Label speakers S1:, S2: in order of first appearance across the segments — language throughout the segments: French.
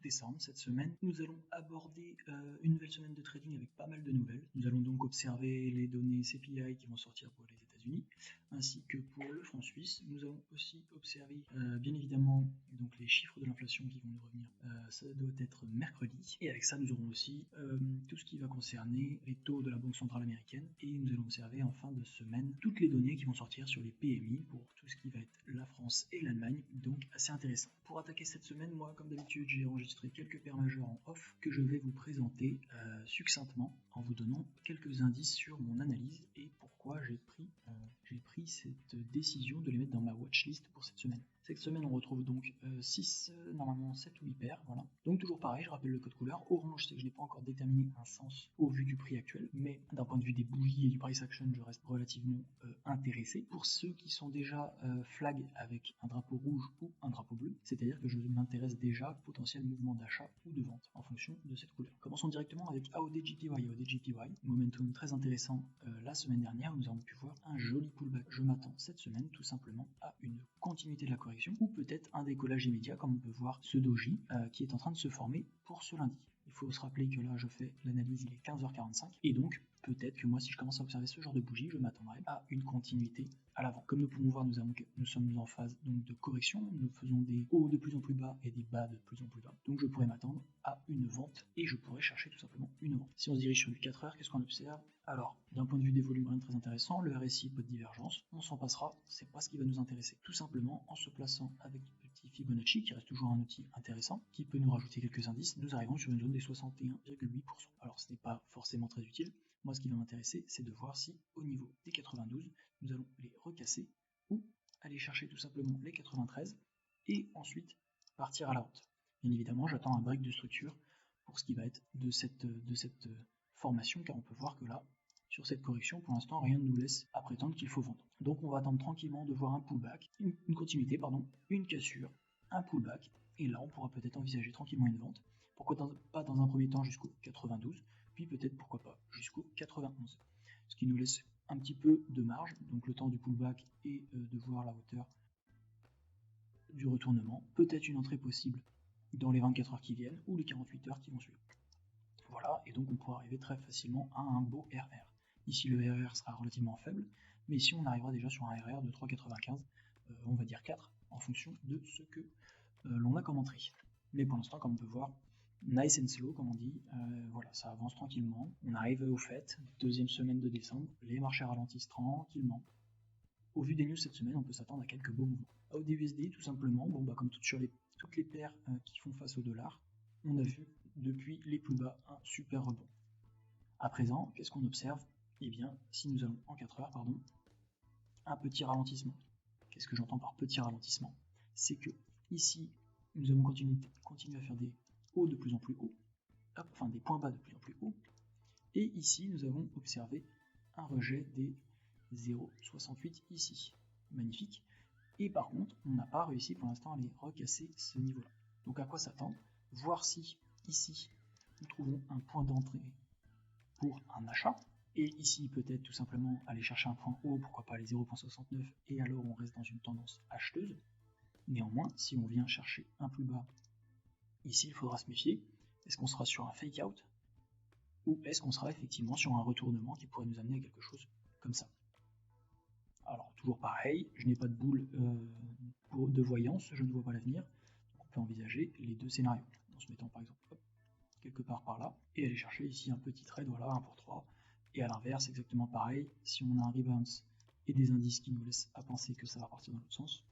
S1: décembre. Cette semaine, nous allons aborder une nouvelle semaine de trading avec pas mal de nouvelles. Nous allons donc observer les données CPI qui vont sortir pour les États-Unis, ainsi que pour le franc suisse. Nous allons aussi observer bien évidemment donc les chiffres de l'inflation qui vont nous revenir. Ça doit être mercredi. Et avec ça, nous aurons aussi tout ce qui va concerner les taux de la Banque centrale américaine. Et nous allons observer en fin de semaine toutes les données qui vont sortir sur les PMI pour tout ce qui va être la France et l'Allemagne. Donc assez intéressant. Pour attaquer cette semaine, moi comme d'habitude, j'ai enregistré quelques paires majeures en off que je vais vous présenter succinctement en vous donnant quelques indices sur mon analyse et pourquoi j'ai pris cette décision de les mettre dans ma watchlist pour cette semaine. Cette semaine, on retrouve donc 6, normalement 7 ou 8 paires, voilà. Donc toujours pareil, je rappelle le code couleur. Orange, c'est que je n'ai pas encore déterminé un sens au vu du prix actuel, mais d'un point de vue des bougies et du price action, je reste relativement intéressé. Pour ceux qui sont déjà flag avec un drapeau rouge ou un drapeau bleu, c'est-à-dire que je m'intéresse déjà au potentiel mouvement d'achat ou de vente en fonction de cette couleur. Commençons directement avec AODJPY. AODJPY, momentum très intéressant la semaine dernière, nous avons pu voir un joli pullback. Je m'attends cette semaine tout simplement à une continuité de la correction ou peut-être un décollage immédiat comme on peut voir ce doji qui est en train de se former pour ce lundi. Il faut se rappeler que là je fais l'analyse, il est 15h45 et donc peut-être que moi si je commence à observer ce genre de bougie, je m'attendrai à une continuité à l'avant. Comme nous pouvons voir, nous sommes en phase donc de correction, nous faisons des hauts de plus en plus bas et des bas de plus en plus bas. Donc je pourrais m'attendre à une vente et je pourrais chercher tout simplement une vente. Si on se dirige sur du 4 heures, qu'est-ce qu'on observe? Alors, d'un point de vue des volumes, rien de très intéressant, le RSI peu de divergence, on s'en passera, c'est pas ce qui va nous intéresser. Tout simplement en se plaçant avec le petit Fibonacci, qui reste toujours un outil intéressant, qui peut nous rajouter quelques indices, nous arrivons sur une zone des 61,8%. Alors ce n'est pas forcément très utile, moi ce qui va m'intéresser c'est de voir si au niveau des 92, nous allons les recasser ou aller chercher tout simplement les 93 et ensuite partir à la vente. Bien évidemment j'attends un break de structure pour ce qui va être de cette formation, car on peut voir que là, sur cette correction, pour l'instant, rien ne nous laisse à prétendre qu'il faut vendre. Donc on va attendre tranquillement de voir un pullback, une continuité, une cassure, un pullback, et là on pourra peut-être envisager tranquillement une vente. Pourquoi pas dans un premier temps jusqu'au 92, puis peut-être pourquoi pas jusqu'au 91. Ce qui nous laisse un petit peu de marge, donc le temps du pullback et de voir la hauteur du retournement. Peut-être une entrée possible dans les 24 heures qui viennent ou les 48 heures qui vont suivre. Voilà, et donc on pourra arriver très facilement à un beau RR. Ici le RR sera relativement faible, mais ici on arrivera déjà sur un RR de 3,95, on va dire 4, en fonction de ce que l'on a comme entrée. Mais pour l'instant, comme on peut voir, nice and slow, comme on dit, voilà, ça avance tranquillement. On arrive au fait, deuxième semaine de décembre, les marchés ralentissent tranquillement. Au vu des news cette semaine, on peut s'attendre à quelques beaux mouvements. AUD-USD, tout simplement, comme toutes les paires qui font face au dollar, on a vu depuis les plus bas un super rebond. À présent, qu'est-ce qu'on observe? Eh bien, si nous allons en 4 heures, un petit ralentissement. Qu'est-ce que j'entends par petit ralentissement? C'est que ici, nous avons continué à faire des hauts de plus en plus hauts, des points bas de plus en plus hauts, et ici, nous avons observé un rejet des 0,68 ici. Magnifique. Et par contre, on n'a pas réussi pour l'instant à aller recasser ce niveau-là. Donc à quoi s'attendre? Voir si ici nous trouvons un point d'entrée pour un achat, et ici peut-être tout simplement aller chercher un point haut, pourquoi pas les 0,69, et alors on reste dans une tendance acheteuse. Néanmoins, si on vient chercher un plus bas, ici il faudra se méfier, est-ce qu'on sera sur un fake out, ou est-ce qu'on sera effectivement sur un retournement qui pourrait nous amener à quelque chose comme ça? Alors toujours pareil, je n'ai pas de boule de voyance, je ne vois pas l'avenir, on peut envisager les deux scénarios, en se mettant par exemple quelque part par là, et aller chercher ici un petit trade, voilà, 1 pour 3, et à l'inverse, exactement pareil, si on a un rebalance et des indices qui nous laissent à penser que ça va partir dans l'autre sens,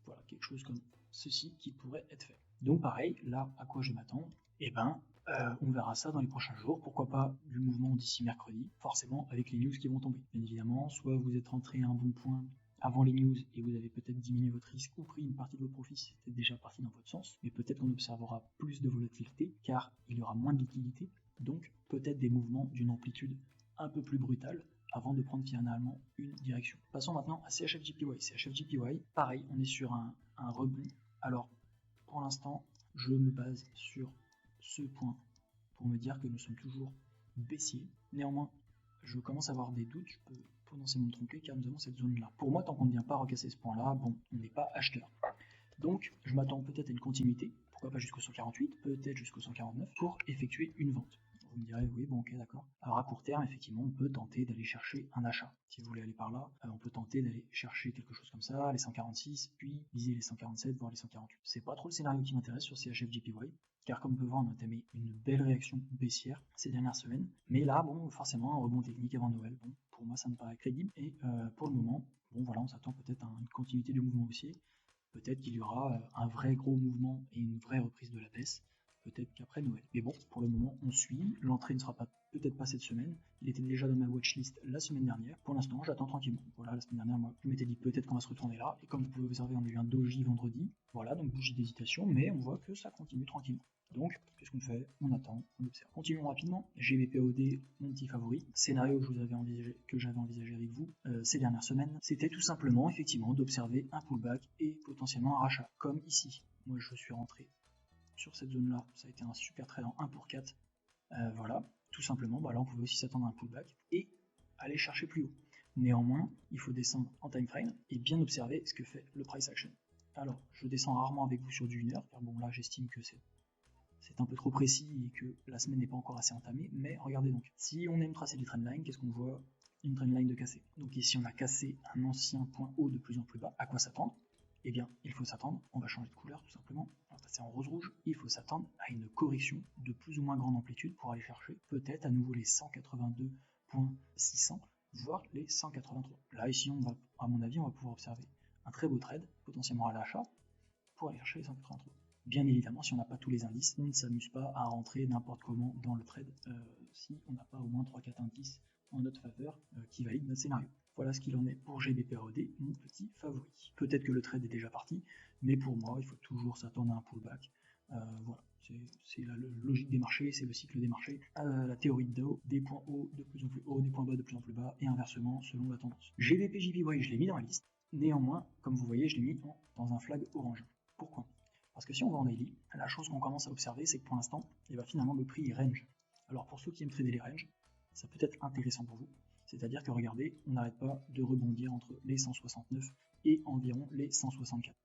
S1: voilà, quelque chose comme ceci qui pourrait être fait. Donc pareil, là, à quoi je m'attends? Eh ben, on verra ça dans les prochains jours, pourquoi pas du mouvement d'ici mercredi, forcément avec les news qui vont tomber. Bien évidemment, soit vous êtes rentré à un bon point avant les news et vous avez peut-être diminué votre risque ou pris une partie de vos profits, c'était déjà parti dans votre sens, mais peut-être qu'on observera plus de volatilité car il y aura moins de liquidité, donc peut-être des mouvements d'une amplitude un peu plus brutale avant de prendre finalement une direction. Passons maintenant à CHFJPY. CHFJPY, pareil, on est sur un rebond. Alors, pour l'instant, je me base sur ce point pour me dire que nous sommes toujours baissiers. Néanmoins, je commence à avoir des doutes, je peux potentiellement me tromper car nous avons cette zone-là. Pour moi, tant qu'on ne vient pas recasser ce point-là, bon, on n'est pas acheteur. Donc, je m'attends peut-être à une continuité, pourquoi pas jusqu'au 148, peut-être jusqu'au 149, pour effectuer une vente. Vous me direz, oui, bon, ok, d'accord. Alors à court terme, effectivement, on peut tenter d'aller chercher un achat. Si vous voulez aller par là, on peut tenter d'aller chercher quelque chose comme ça, les 146, puis viser les 147, voire les 148. C'est pas trop le scénario qui m'intéresse sur CHFJPY, car comme on peut voir, on a entamé une belle réaction baissière ces dernières semaines. Mais là, bon, forcément, un rebond technique avant Noël, bon, pour moi, ça me paraît crédible. Et pour le moment, bon, voilà, on s'attend peut-être à une continuité du mouvement haussier. Peut-être qu'il y aura un vrai gros mouvement et une vraie reprise de la baisse, peut-être qu'après Noël. Mais bon, pour le moment, on suit. L'entrée ne sera peut-être pas cette semaine. Il était déjà dans ma watchlist la semaine dernière. Pour l'instant, j'attends tranquillement. Voilà, la semaine dernière, moi, je m'étais dit peut-être qu'on va se retourner là. Et comme vous pouvez observer, on a eu un doji vendredi. Voilà, donc bougie d'hésitation, mais on voit que ça continue tranquillement. Donc, qu'est-ce qu'on fait? On attend, on observe. Continuons rapidement. GBPOD, mon petit favori. Scénario que j'avais envisagé avec vous ces dernières semaines, c'était tout simplement, effectivement, d'observer un pullback et potentiellement un rachat, comme ici. Moi, je suis rentré sur cette zone-là. Ça a été un super trade en 1 pour 4. Voilà, tout simplement. Bah là, on pouvait aussi s'attendre à un pullback et aller chercher plus haut. Néanmoins, il faut descendre en time frame et bien observer ce que fait le price action. Alors, je descends rarement avec vous sur du 1 heure, car bon, là, j'estime que c'est un peu trop précis et que la semaine n'est pas encore assez entamée, mais regardez donc, si on aime tracer des trendlines, qu'est-ce qu'on voit? Une trendline de cassé. Donc ici on a cassé un ancien point haut de plus en plus bas. À quoi s'attendre? Eh bien, il faut s'attendre, on va changer de couleur tout simplement, on va passer en rose-rouge, il faut s'attendre à une correction de plus ou moins grande amplitude pour aller chercher peut-être à nouveau les 182.600, voire les 183. Là ici, on va, à mon avis, on va pouvoir observer un très beau trade, potentiellement à l'achat, pour aller chercher les 183. Bien évidemment, si on n'a pas tous les indices, on ne s'amuse pas à rentrer n'importe comment dans le trade si on n'a pas au moins 3-4 indices en notre faveur qui valident notre scénario. Voilà ce qu'il en est pour GBPROD, mon petit favori. Peut-être que le trade est déjà parti, mais pour moi, il faut toujours s'attendre à un pullback. Voilà, c'est la logique des marchés, c'est le cycle des marchés. La théorie de Dow, des points hauts de plus en plus hauts, des points bas de plus en plus bas, et inversement selon la tendance. GBP-JPY, je l'ai mis dans la liste. Néanmoins, comme vous voyez, je l'ai mis dans un flag orange. Pourquoi? Parce que si on va en daily, la chose qu'on commence à observer, c'est que pour l'instant, finalement, le prix est range. Alors pour ceux qui aiment trader les ranges, ça peut être intéressant pour vous. C'est-à-dire que regardez, on n'arrête pas de rebondir entre les 169 et environ les 164.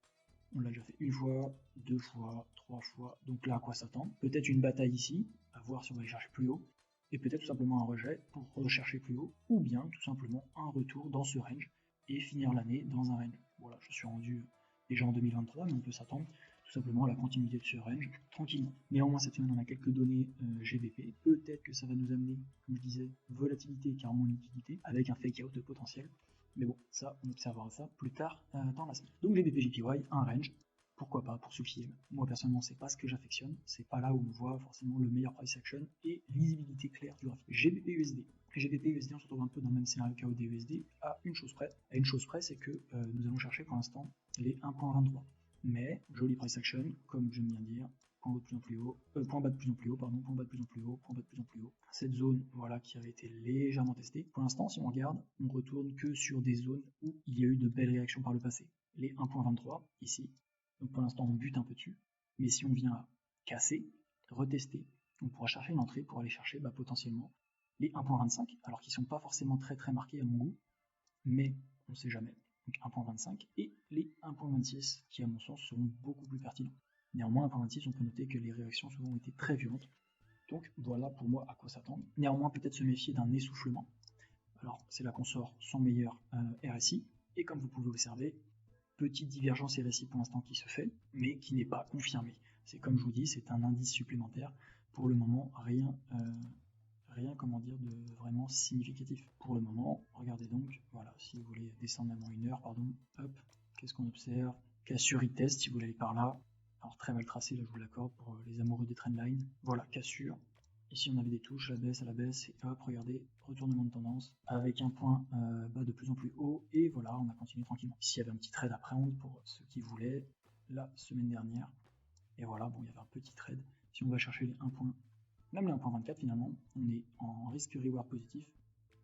S1: On l'a déjà fait une fois, deux fois, trois fois, donc là à quoi s'attendre? Peut-être une bataille ici, à voir si on va aller chercher plus haut, et peut-être tout simplement un rejet pour rechercher plus haut, ou bien tout simplement un retour dans ce range et finir l'année dans un range. Voilà, je suis rendu déjà en 2023, mais on peut s'attendre tout simplement à la continuité de ce range tranquillement. Néanmoins, cette semaine, on a quelques données GBP. Peut-être que ça va nous amener, comme je disais, volatilité et carrément liquidité, avec un fake out potentiel. Mais bon, ça, on observera ça plus tard dans la semaine. Donc GBP JPY, un range, pourquoi pas pour ceux qui aiment. Moi personnellement, c'est pas ce que j'affectionne, c'est pas là où on voit forcément le meilleur price action et lisibilité claire du graphique. GBP USD. GBP USD, on se retrouve un peu dans le même scénario qu'AUD USD, à une chose près. À une chose près, c'est que nous allons chercher pour l'instant les 1.23. Mais, joli price action, comme j'aime bien dire, point haut de plus en plus haut, point bas de plus en plus haut, pardon, point bas de plus en plus haut, point bas de plus en plus haut. Cette zone, voilà, qui avait été légèrement testée. Pour l'instant, si on regarde, on retourne que sur des zones où il y a eu de belles réactions par le passé. Les 1.23, ici. Donc pour l'instant, on bute un peu dessus. Mais si on vient casser, retester, on pourra chercher une entrée pour aller chercher potentiellement les 1.25, alors qu'ils ne sont pas forcément très marqués à mon goût, mais on ne sait jamais. Donc 1.25 et les 1.26 qui à mon sens seront beaucoup plus pertinents. Néanmoins 1.26 on peut noter que les réactions souvent ont été très violentes, donc voilà pour moi à quoi s'attendre. Néanmoins peut-être se méfier d'un essoufflement. Alors c'est là qu'on sort son meilleur RSI, et comme vous pouvez observer, petite divergence RSI pour l'instant qui se fait, mais qui n'est pas confirmée. C'est comme je vous dis, c'est un indice supplémentaire. Pour le moment, rien comment dire de vraiment significatif. Pour le moment, regardez donc, voilà, si vous voulez descendre avant une heure, pardon, hop, qu'est-ce qu'on observe? Cassure retest, si vous voulez aller par là. Alors très mal tracé, là je vous l'accorde pour les amoureux des trendlines. Voilà, cassure. Ici on avait des touches, à la baisse, et hop, regardez, retournement de tendance, avec un point bas de plus en plus haut, et voilà, on a continué tranquillement. Ici il y avait un petit trade à prendre pour ceux qui voulaient, la semaine dernière, et voilà, bon, il y avait un petit trade. Si on va chercher les 1 points, même les 1.24 finalement, on est en risque reward positif.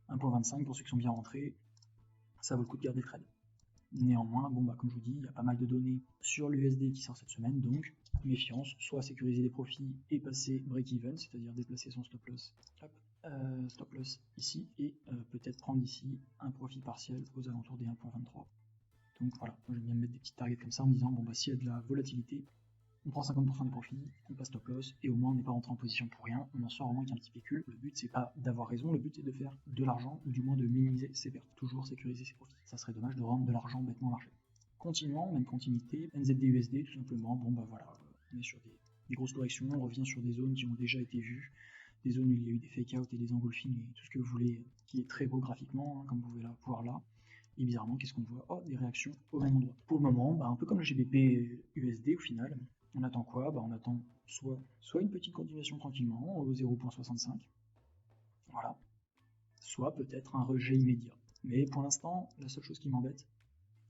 S1: 1.25 pour ceux qui sont bien rentrés, ça vaut le coup de garder le trade. Néanmoins, bon comme je vous dis, il y a pas mal de données sur l'USD qui sort cette semaine, donc méfiance, soit sécuriser les profits et passer break-even, c'est-à-dire déplacer son stop loss, stop loss ici, et peut-être prendre ici un profit partiel aux alentours des 1.23. Donc voilà, moi j'aime bien mettre des petits targets comme ça en me disant, s'il y a de la volatilité, on prend 50% des profits, on passe stop loss, et au moins on n'est pas rentré en position pour rien, on en sort au moins avec un petit pécule. Le but c'est pas d'avoir raison, le but c'est de faire de l'argent, ou du moins de minimiser ses pertes, toujours sécuriser ses profits. Ça serait dommage de rendre de l'argent bêtement au marché. Continuons, même continuité, NZD-USD tout simplement, bon bah voilà, on est sur des grosses corrections, on revient sur des zones qui ont déjà été vues, des zones où il y a eu des fake-out et des engulfings et tout ce que vous voulez, qui est très beau graphiquement, hein, comme vous pouvez voir là. Et bizarrement, qu'est-ce qu'on voit? Oh, des réactions au même endroit. Pour le moment, bah, un peu comme le GBP USD au final, on attend quoi? Bah, on attend soit une petite continuation tranquillement au 0.65, voilà, soit peut-être un rejet immédiat. Mais pour l'instant, la seule chose qui m'embête,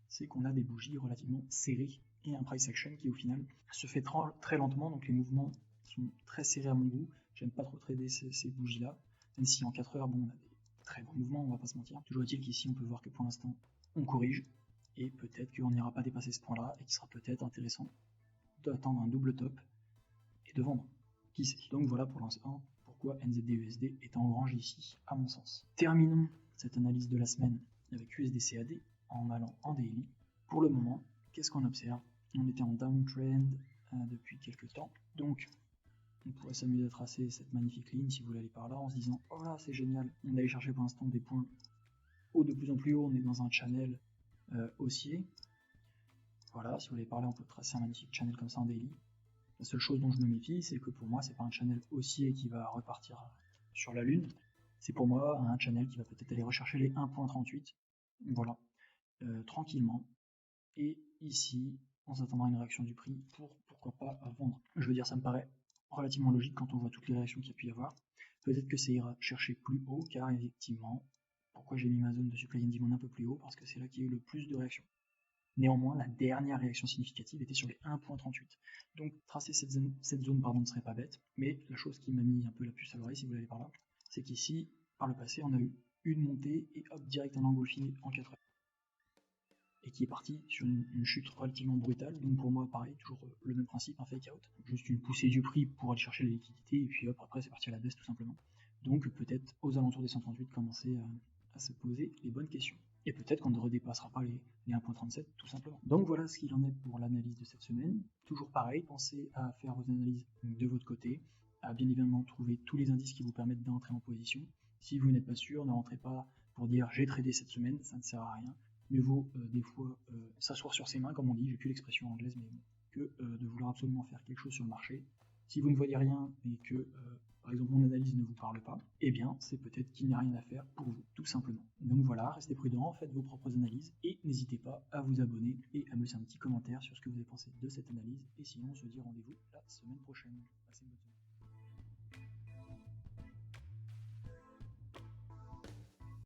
S1: c'est qu'on a des bougies relativement serrées et un price action qui au final se fait très lentement, donc les mouvements sont très serrés à mon goût. J'aime pas trop trader ces bougies là, même si en 4 heures, bon, on a des très bons mouvements, on va pas se mentir. Toujours est-il qu'ici on peut voir que pour l'instant on corrige, et peut-être qu'on n'ira pas dépasser ce point là, et qu'il sera peut-être intéressant d'attendre un double top et de vendre. Qui sait? Donc voilà pour l'instant pourquoi NZD-USD est en orange ici, à mon sens. Terminons cette analyse de la semaine avec USD-CAD en allant en daily. Pour le moment, qu'est-ce qu'on observe? On était en downtrend depuis quelques temps, donc on pourrait s'amuser à tracer cette magnifique ligne si vous voulez aller par là en se disant oh là c'est génial, on allait chercher pour l'instant des points hauts de plus en plus haut, on est dans un channel haussier. Voilà, si vous voulez par là on peut tracer un magnifique channel comme ça en daily. La seule chose dont je me méfie, c'est que pour moi c'est pas un channel haussier qui va repartir sur la lune, c'est pour moi un channel qui va peut-être aller rechercher les 1.38, voilà, tranquillement, et ici on s'attendra à une réaction du prix pour pourquoi pas vendre. Je veux dire, ça me paraît relativement logique quand on voit toutes les réactions qu'il y a pu y avoir. Peut-être que ça ira chercher plus haut, car effectivement, pourquoi j'ai mis ma zone de supply and demand un peu plus haut, parce que c'est là qu'il y a eu le plus de réactions. Néanmoins, la dernière réaction significative était sur les 1.38. Donc tracer cette zone ne serait pas bête, mais la chose qui m'a mis un peu la puce à l'oreille, si vous voulez aller par là, c'est qu'ici, par le passé, on a eu une montée et hop, direct un engulfing en 4 heures. Et qui est parti sur une chute relativement brutale. Donc pour moi, pareil, toujours le même principe, un fake out. Juste une poussée du prix pour aller chercher les liquidités, et puis hop, après c'est parti à la baisse tout simplement. Donc peut-être aux alentours des 138 commencer à se poser les bonnes questions. Et peut-être qu'on ne redépassera pas les 1.37 tout simplement. Donc voilà ce qu'il en est pour l'analyse de cette semaine. Toujours pareil, pensez à faire vos analyses de votre côté, à bien évidemment trouver tous les indices qui vous permettent d'entrer en position. Si vous n'êtes pas sûr, ne rentrez pas pour dire j'ai tradé cette semaine, ça ne sert à rien. Mieux vaut des fois s'asseoir sur ses mains, comme on dit, j'ai plus l'expression anglaise, mais que de vouloir absolument faire quelque chose sur le marché. Si vous ne voyez rien et que par exemple mon analyse ne vous parle pas, eh bien c'est peut-être qu'il n'y a rien à faire pour vous, tout simplement. Donc voilà, restez prudents, faites vos propres analyses et n'hésitez pas à vous abonner et à me laisser un petit commentaire sur ce que vous avez pensé de cette analyse. Et sinon on se dit rendez-vous la semaine prochaine. Passez une bonne semaine.